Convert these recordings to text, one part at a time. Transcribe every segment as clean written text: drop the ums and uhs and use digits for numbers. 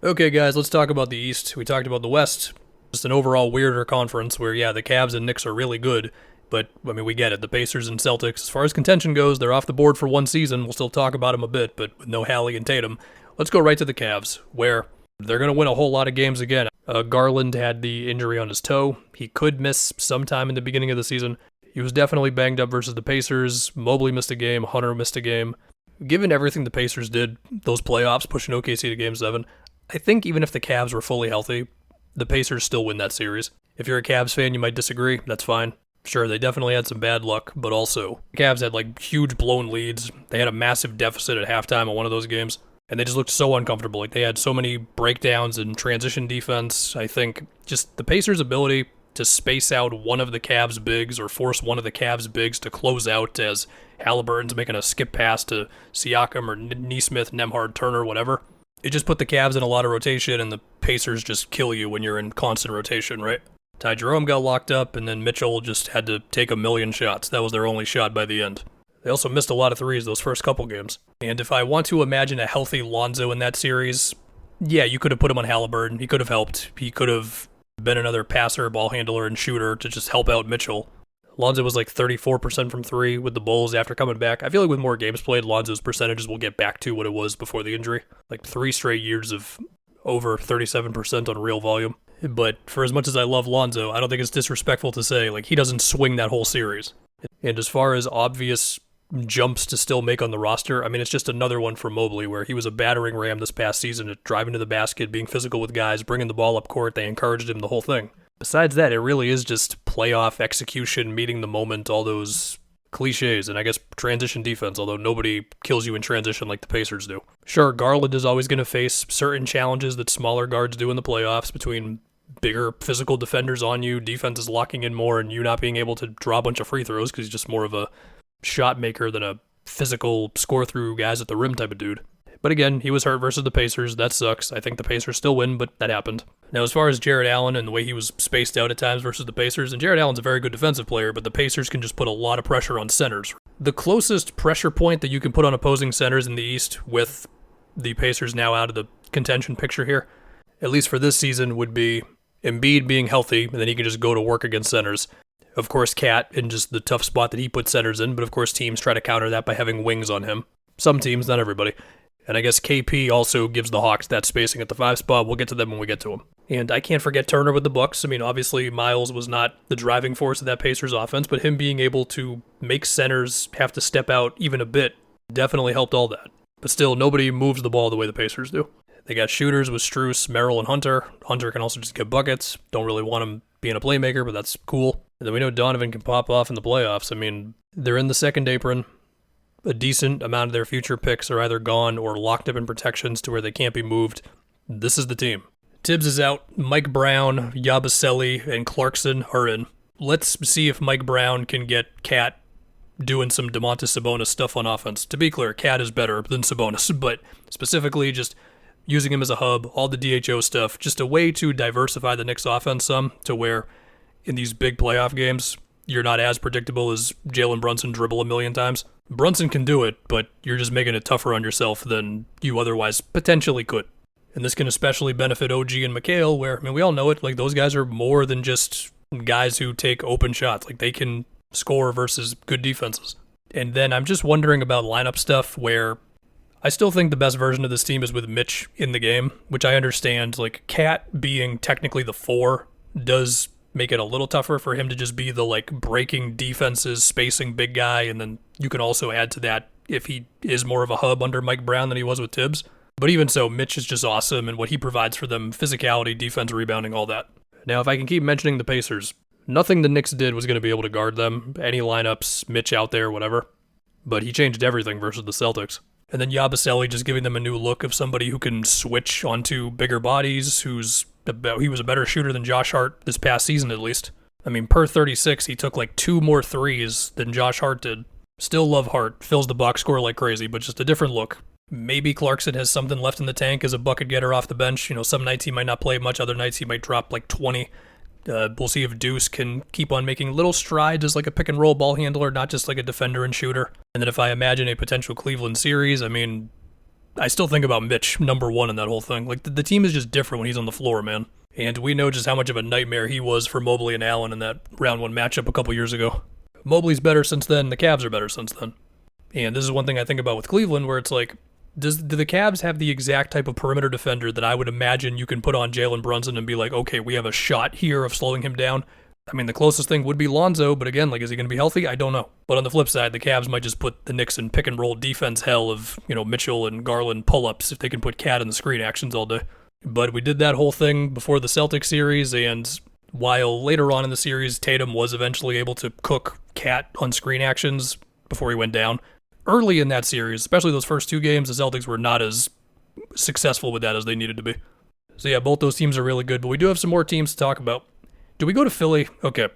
Okay, guys, let's talk about the East. We talked about the West. Just an overall weirder conference where, yeah, the Cavs and Knicks are really good, but, I mean, we get it. The Pacers and Celtics, as far as contention goes, they're off the board for one season. We'll still talk about them a bit, but with no Hallie and Tatum. Let's go right to the Cavs, where they're going to win a whole lot of games again. Garland had the injury on his toe. He could miss sometime in the beginning of the season. He was definitely banged up versus the Pacers. Mobley missed a game. Hunter missed a game. Given everything the Pacers did, those playoffs, pushing OKC to Game 7, I think even if the Cavs were fully healthy, the Pacers still win that series. If you're a Cavs fan, you might disagree. That's fine. Sure, they definitely had some bad luck, but also, the Cavs had like huge blown leads. They had a massive deficit at halftime on one of those games, and they just looked so uncomfortable. Like, they had so many breakdowns in transition defense. I think just the Pacers' ability to space out one of the Cavs' bigs or force one of the Cavs' bigs to close out as Halliburton's making a skip pass to Siakam or Nesmith, Nembhard, Turner, whatever. It just put the Cavs in a lot of rotation, and the Pacers just kill you when you're in constant rotation, right? Ty Jerome got locked up, and then Mitchell just had to take a million shots. That was their only shot by the end. They also missed a lot of threes those first couple games. And if I want to imagine a healthy Lonzo in that series, yeah, you could have put him on Halliburton. He could have helped. He could have been another passer, ball handler, and shooter to just help out Mitchell. Lonzo was like 34% from three with the Bulls after coming back. I feel like with more games played, Lonzo's percentages will get back to what it was before the injury. Like 3 straight years of over 37% on real volume. But for as much as I love Lonzo, I don't think it's disrespectful to say, like, he doesn't swing that whole series. And as far as obvious jumps to still make on the roster, I mean, it's just another one for Mobley, where he was a battering ram this past season at driving to the basket, being physical with guys, bringing the ball up court. They encouraged him, the whole thing. Besides that, it really is just playoff execution, meeting the moment, all those cliches, and I guess transition defense, although nobody kills you in transition like the Pacers do. Sure, Garland is always going to face certain challenges that smaller guards do in the playoffs, between bigger physical defenders on you, defense is locking in more, and you not being able to draw a bunch of free throws because he's just more of a shot maker than a physical score-through guys at the rim type of dude. But again, he was hurt versus the Pacers. That sucks. I think the Pacers still win, but that happened. Now, as far as Jarrett Allen and the way he was spaced out at times versus the Pacers, and Jarrett Allen's a very good defensive player, but the Pacers can just put a lot of pressure on centers. The closest pressure point that you can put on opposing centers in the East, with the Pacers now out of the contention picture here, at least for this season, would be Embiid being healthy, and then he can just go to work against centers. Of course, Cat in just the tough spot that he puts centers in, but of course teams try to counter that by having wings on him. Some teams, not everybody. And I guess KP also gives the Hawks that spacing at the 5 spot. We'll get to them when we get to them. And I can't forget Turner with the Bucks. I mean, obviously Miles was not the driving force of that Pacers offense, but him being able to make centers have to step out even a bit definitely helped all that. But still, nobody moves the ball the way the Pacers do. They got shooters with Strus, Merrill, and Hunter. Hunter can also just get buckets. Don't really want him being a playmaker, but that's cool. And then we know Donovan can pop off in the playoffs. I mean, they're in the second apron. A decent amount of their future picks are either gone or locked up in protections to where they can't be moved. This is the team. Tibbs is out. Mike Brown, Yabusele, and Clarkson are in. Let's see if Mike Brown can get Cat doing some Domantas Sabonis stuff on offense. To be clear, Cat is better than Sabonis, but specifically just using him as a hub, all the DHO stuff, just a way to diversify the Knicks offense some, to where in these big playoff games, you're not as predictable as Jalen Brunson dribble a million times. Brunson can do it, but you're just making it tougher on yourself than you otherwise potentially could. And this can especially benefit OG and McHale, where, I mean, we all know it, like, those guys are more than just guys who take open shots. Like, they can score versus good defenses. And then I'm just wondering about lineup stuff, where I still think the best version of this team is with Mitch in the game, which I understand. Like, Cat being technically the 4 does make it a little tougher for him to just be the, like, breaking defenses, spacing big guy, and then you can also add to that if he is more of a hub under Mike Brown than he was with Tibbs. But even so, Mitch is just awesome, and what he provides for them, physicality, defense, rebounding, all that. Now, if I can keep mentioning the Pacers, nothing the Knicks did was going to be able to guard them. Any lineups, Mitch out there, whatever. But he changed everything versus the Celtics. And then Yabusele just giving them a new look of somebody who can switch onto bigger bodies, he was a better shooter than Josh Hart this past season, at least. I mean, per 36, he took like 2 more threes than Josh Hart did. Still love Hart, fills the box score like crazy, but just a different look. Maybe Clarkson has something left in the tank as a bucket getter off the bench. You know, some nights he might not play much, other nights he might drop like 20. We'll see if Deuce can keep on making little strides as like a pick and roll ball handler, not just like a defender and shooter. And then if I imagine a potential Cleveland series, I mean, I still think about Mitch, number one in that whole thing. Like, the team is just different when he's on the floor, man. And we know just how much of a nightmare he was for Mobley and Allen in that round one matchup a couple years ago. Mobley's better since then, the Cavs are better since then. And this is one thing I think about with Cleveland, where it's like, do the Cavs have the exact type of perimeter defender that I would imagine you can put on Jalen Brunson and be like, okay, we have a shot here of slowing him down? I mean, the closest thing would be Lonzo, but again, like, is he going to be healthy? I don't know. But on the flip side, the Cavs might just put the Knicks in pick and roll defense hell of, Mitchell and Garland pull-ups if they can put Cat in the screen actions all day. But we did that whole thing before the Celtics series, and while later on in the series, Tatum was eventually able to cook Cat on screen actions before he went down, early in that series, especially those first two games, the Celtics were not as successful with that as they needed to be. So yeah, both those teams are really good, but we do have some more teams to talk about. Do we go to Philly? Okay.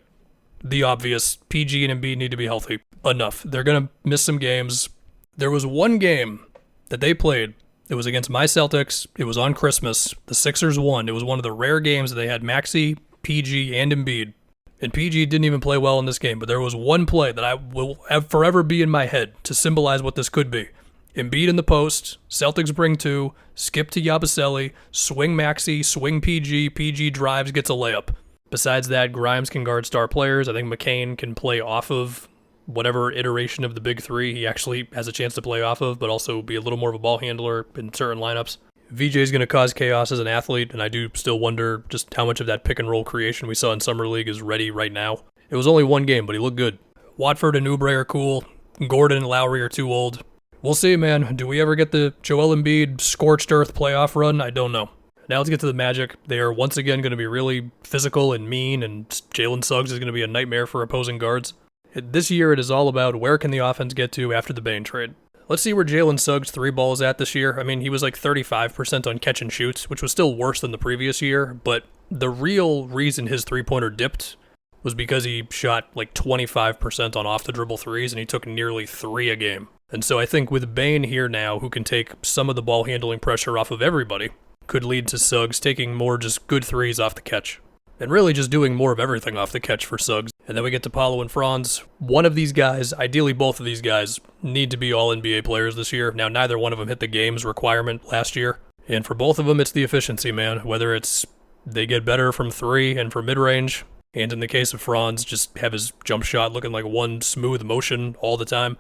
The obvious, PG and Embiid need to be healthy. Enough. They're going to miss some games. There was one game that they played. It was against my Celtics. It was on Christmas. The Sixers won. It was one of the rare games that they had Maxey, PG, and Embiid. And PG didn't even play well in this game, but there was one play that I will forever be in my head to symbolize what this could be. Embiid in the post, Celtics bring two, skip to Yabusele, swing Maxey, swing PG, PG drives, gets a layup. Besides that, Grimes can guard star players. I think McCain can play off of whatever iteration of the big three he actually has a chance to play off of, but also be a little more of a ball handler in certain lineups. VJ is going to cause chaos as an athlete, and I do still wonder just how much of that pick and roll creation we saw in Summer League is ready right now. It was only one game, but he looked good. Watford and Oubre are cool. Gordon and Lowry are too old. We'll see, man. Do we ever get the Joel Embiid scorched earth playoff run? I don't know. Now let's get to the Magic. They are once again going to be really physical and mean, and Jalen Suggs is going to be a nightmare for opposing guards. This year it is all about where can the offense get to after the Bane trade. Let's see where Jalen Suggs' three ball is at this year. I mean, he was like 35% on catch and shoots, which was still worse than the previous year, but the real reason his three-pointer dipped was because he shot like 25% on off-the-dribble threes, and he took nearly 3 a game. And so I think with Bane here now, who can take some of the ball handling pressure off of everybody, could lead to Suggs taking more just good threes off the catch. And really just doing more of everything off the catch for Suggs. And then we get to Paolo and Franz. One of these guys, ideally both of these guys, need to be all NBA players this year. Now, neither one of them hit the games requirement last year. And for both of them, it's the efficiency, man. Whether it's they get better from 3 and from mid-range, and in the case of Franz, just have his jump shot looking like one smooth motion all the time.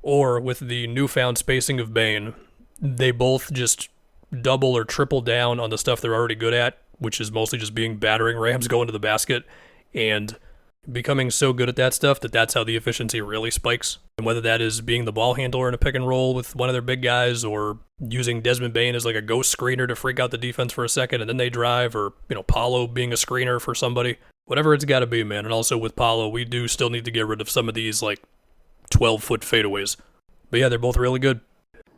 Or with the newfound spacing of Bane, they both just double or triple down on the stuff they're already good at, which is mostly just being battering rams going to the basket and becoming so good at that stuff that that's how the efficiency really spikes. And whether that is being the ball handler in a pick and roll with one of their big guys, or using Desmond Bane as like a ghost screener to freak out the defense for a second and then they drive, or, Paolo being a screener for somebody, whatever it's got to be, man. And also with Paolo, we do still need to get rid of some of these like 12-foot fadeaways. But yeah, they're both really good.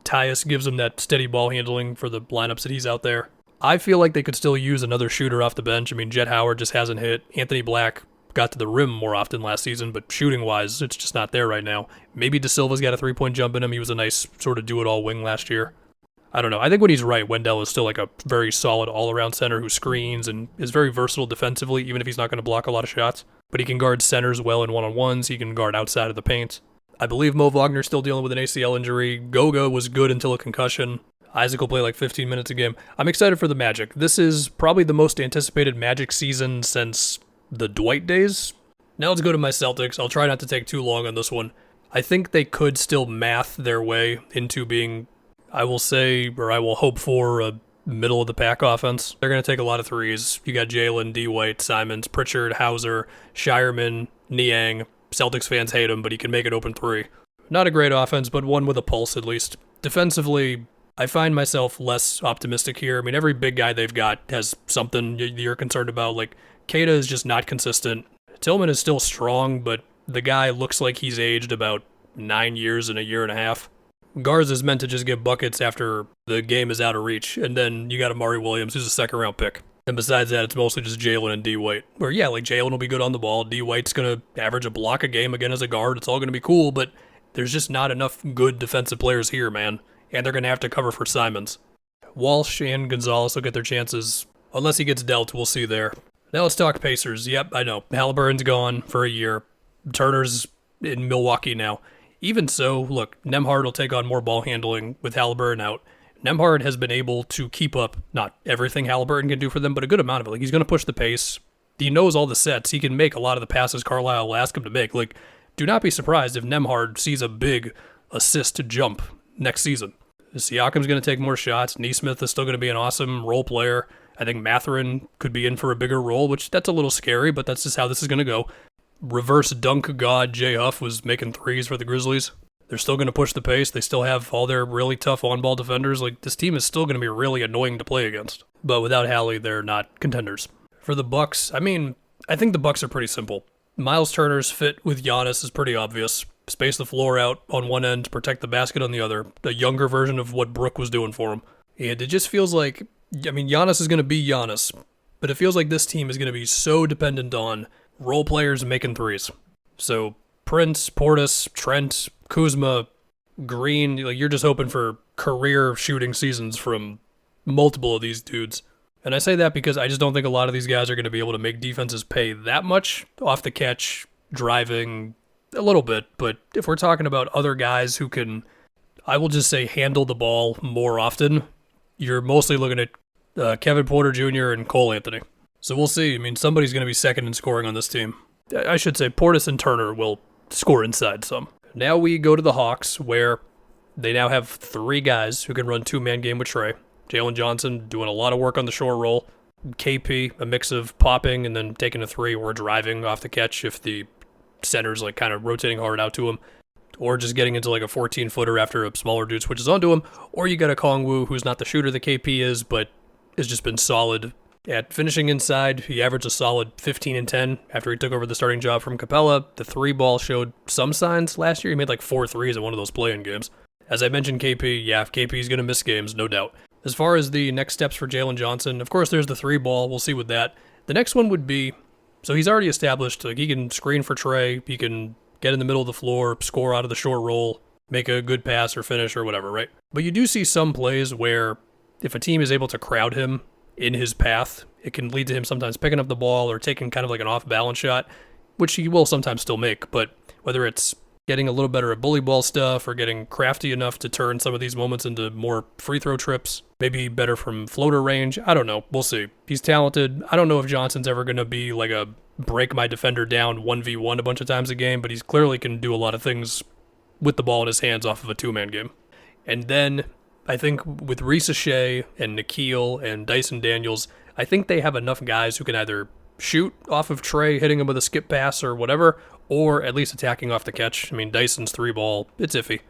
Tyus gives him that steady ball handling for the lineups that he's out there. I feel like they could still use another shooter off the bench. I mean, Jet Howard just hasn't hit. Anthony Black got to the rim more often last season, but shooting-wise, it's just not there right now. Maybe De Silva's got a three-point jump in him. He was a nice sort of do-it-all wing last year. I don't know. I think when he's right, Wendell is still like a very solid all-around center who screens and is very versatile defensively, even if he's not going to block a lot of shots. But he can guard centers well in one-on-ones. He can guard outside of the paint. I believe Mo Wagner's still dealing with an ACL injury. Goga was good until a concussion. Isaac will play like 15 minutes a game. I'm excited for the Magic. This is probably the most anticipated Magic season since the Dwight days. Now let's go to my Celtics. I'll try not to take too long on this one. I think they could still math their way into being, I will say, or I will hope for, a middle-of-the-pack offense. They're going to take a lot of threes. You got Jalen, D. White, Simons, Pritchard, Hauser, Shireman, Niang. Celtics fans hate him, but he can make it open three. Not a great offense, but one with a pulse at least. Defensively, I find myself less optimistic here. I mean, every big guy they've got has something you're concerned about. Like, Keita is just not consistent. Tillman is still strong, but the guy looks like he's aged about 9 years and a year and a half. Garza is meant to just get buckets after the game is out of reach, and then you got Amari Williams, who's a second-round pick. And besides that, it's mostly just Jalen and D. White. Where, yeah, like Jalen will be good on the ball. D. White's going to average a block a game again as a guard. It's all going to be cool, but there's just not enough good defensive players here, man. And they're going to have to cover for Simons. Walsh and Gonzalez will get their chances. Unless he gets dealt, we'll see there. Now let's talk Pacers. Yep, I know. Halliburton's gone for a year. Turner's in Milwaukee now. Even so, look, Nembhard will take on more ball handling with Halliburton out. Nembhard has been able to keep up, not everything Halliburton can do for them, but a good amount of it. Like, he's going to push the pace. He knows all the sets. He can make a lot of the passes Carlisle will ask him to make. Like, do not be surprised if Nembhard sees a big assist to jump next season. Siakam's going to take more shots. Nesmith is still going to be an awesome role player. I think Mathurin could be in for a bigger role, which that's a little scary, but that's just how this is going to go. Reverse dunk god Jay Huff was making threes for the Grizzlies. They're still going to push the pace. They still have all their really tough on-ball defenders. Like, this team is still going to be really annoying to play against. But without Hallie, they're not contenders. For the Bucks, I think the Bucks are pretty simple. Miles Turner's fit with Giannis is pretty obvious. Space the floor out on one end, protect the basket on the other. A younger version of what Brook was doing for him. And it just feels like, Giannis is going to be Giannis. But it feels like this team is going to be so dependent on role players making threes. So Prince, Portis, Trent, Kuzma, Green, you're just hoping for career shooting seasons from multiple of these dudes. And I say that because I just don't think a lot of these guys are going to be able to make defenses pay that much off the catch, driving a little bit. But if we're talking about other guys who can, I will just say, handle the ball more often, you're mostly looking at Kevin Porter Jr. and Cole Anthony. So we'll see. Somebody's going to be second in scoring on this team. I should say Portis and Turner will score inside some. Now we go to the Hawks, where they now have 3 guys who can run two-man game with Trey. Jalen Johnson doing a lot of work on the short roll. KP, a mix of popping and then taking a 3 or driving off the catch if the center's kind of rotating hard out to him. Or just getting into a 14-footer after a smaller dude switches onto him. Or you got a Kongwu who's not the shooter that KP is, but has just been solid at finishing inside. He averaged a solid 15 and 10 after he took over the starting job from Capella. The 3-ball showed some signs last year. He made 4 threes in one of those play-in games. As I mentioned, KP, if KP's going to miss games, no doubt. As far as the next steps for Jalen Johnson, of course there's the 3-ball. We'll see with that. The next one would be, so he's already established, he can screen for Trey, he can get in the middle of the floor, score out of the short roll, make a good pass or finish or whatever, right? But you do see some plays where if a team is able to crowd him in his path, it can lead to him sometimes picking up the ball or taking kind of an off-balance shot, which he will sometimes still make. But whether it's getting a little better at bully ball stuff or getting crafty enough to turn some of these moments into more free throw trips, maybe better from floater range, I don't know. We'll see. He's talented. I don't know if Johnson's ever going to be a break my defender down 1v1 a bunch of times a game, but he clearly can do a lot of things with the ball in his hands off of a two-man game. And then I think with Reese Shea and Nikhil and Dyson Daniels, I think they have enough guys who can either shoot off of Trey, hitting him with a skip pass or whatever, or at least attacking off the catch. Dyson's 3-ball, it's iffy.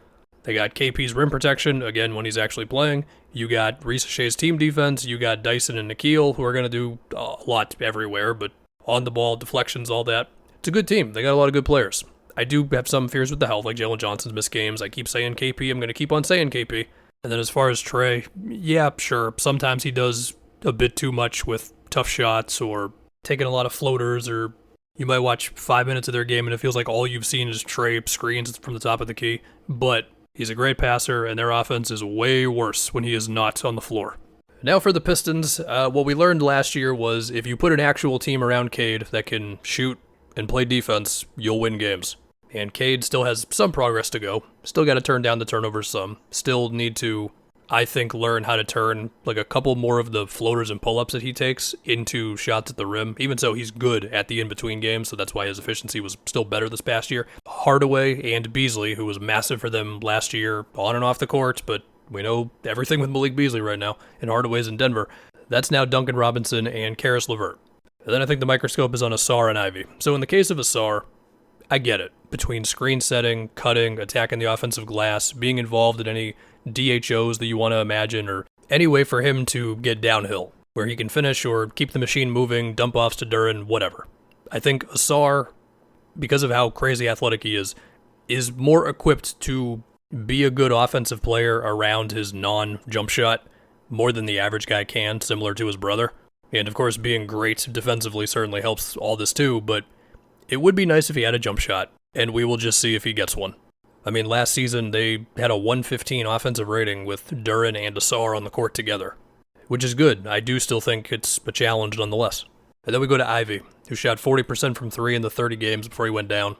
They got KP's rim protection, again, when he's actually playing. You got Reese Shea's team defense. You got Dyson and Nikhil, who are going to do a lot everywhere, but on the ball, deflections, all that. It's a good team. They got a lot of good players. I do have some fears with the health, like Jalen Johnson's missed games. I keep saying KP. I'm going to keep on saying KP. And then as far as Trey, yeah, sure. Sometimes he does a bit too much with tough shots or taking a lot of floaters, or you might watch 5 minutes of their game and it feels like all you've seen is Trey screens from the top of the key. But he's a great passer, and their offense is way worse when he is not on the floor. Now for the Pistons, what we learned last year was if you put an actual team around Cade that can shoot and play defense, you'll win games. And Cade still has some progress to go. Still got to turn down the turnovers some. Still need to, I think, learn how to turn a couple more of the floaters and pull-ups that he takes into shots at the rim. Even so, he's good at the in-between games, so that's why his efficiency was still better this past year. Hardaway and Beasley, who was massive for them last year on and off the court, but we know everything with Malik Beasley right now, and Hardaway's in Denver. That's now Duncan Robinson and Karis LeVert. And then I think the microscope is on Asar and Ivy. So in the case of Asar, I get it. Between screen setting, cutting, attacking the offensive glass, being involved in any DHOs that you want to imagine, or any way for him to get downhill, where he can finish or keep the machine moving, dump offs to Duran, whatever. I think Asar, because of how crazy athletic he is more equipped to be a good offensive player around his non-jump shot more than the average guy can, similar to his brother. And of course, being great defensively certainly helps all this too, but it would be nice if he had a jump shot, and we will just see if he gets one. Last season, they had a 115 offensive rating with Duran and Asar on the court together, which is good. I do still think it's a challenge nonetheless. And then we go to Ivy, who shot 40% from 3 in the 30 games before he went down.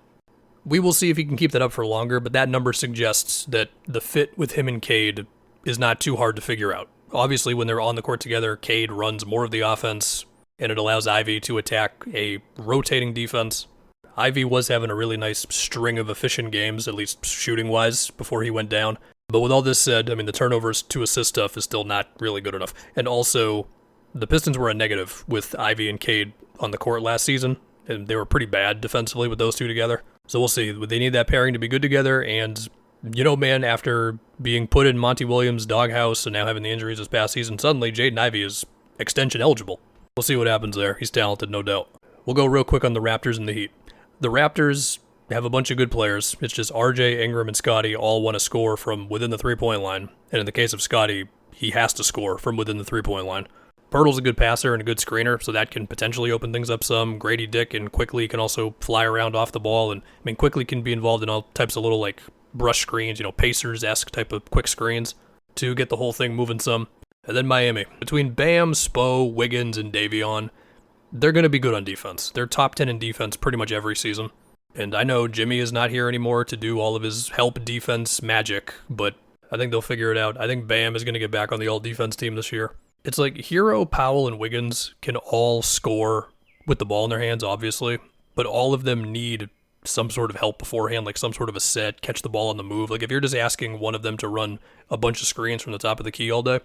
We will see if he can keep that up for longer, but that number suggests that the fit with him and Cade is not too hard to figure out. Obviously, when they're on the court together, Cade runs more of the offense, and it allows Ivy to attack a rotating defense. Ivy was having a really nice string of efficient games, at least shooting-wise, before he went down. But with all this said, I mean, the turnovers to assist stuff is still not really good enough. And also, the Pistons were a negative with Ivy and Cade on the court last season, and they were pretty bad defensively with those two together. So we'll see. They need that pairing to be good together, and, you know, man, after being put in Monty Williams' doghouse and now having the injuries this past season, suddenly Jaden Ivey is extension eligible. We'll see what happens there. He's talented, no doubt. We'll go real quick on the Raptors and the Heat. The Raptors have a bunch of good players. It's just RJ, Ingram, and Scotty all want to score from within the three-point line. And in the case of Scotty, he has to score from within the three-point line. Pirtle's a good passer and a good screener, so that can potentially open things up some. Grady Dick and Quickly can also fly around off the ball. And I mean, Quickly can be involved in all types of little, like, brush screens, Pacers-esque type of quick screens to get the whole thing moving some. And then Miami. Between Bam, Spo, Wiggins, and Davion, they're going to be good on defense. They're top 10 in defense pretty much every season. And I know Jimmy is not here anymore to do all of his help defense magic, but I think they'll figure it out. I think Bam is going to get back on the all-defense team this year. It's like Hero, Powell, and Wiggins can all score with the ball in their hands, obviously, but all of them need some sort of help beforehand, like some sort of a set, catch the ball on the move. Like if you're just asking one of them to run a bunch of screens from the top of the key all day,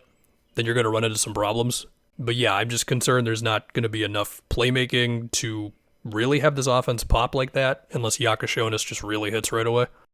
then you're going to run into some problems. But yeah, I'm just concerned there's not going to be enough playmaking to really have this offense pop like that unless Yakashonis just really hits right away.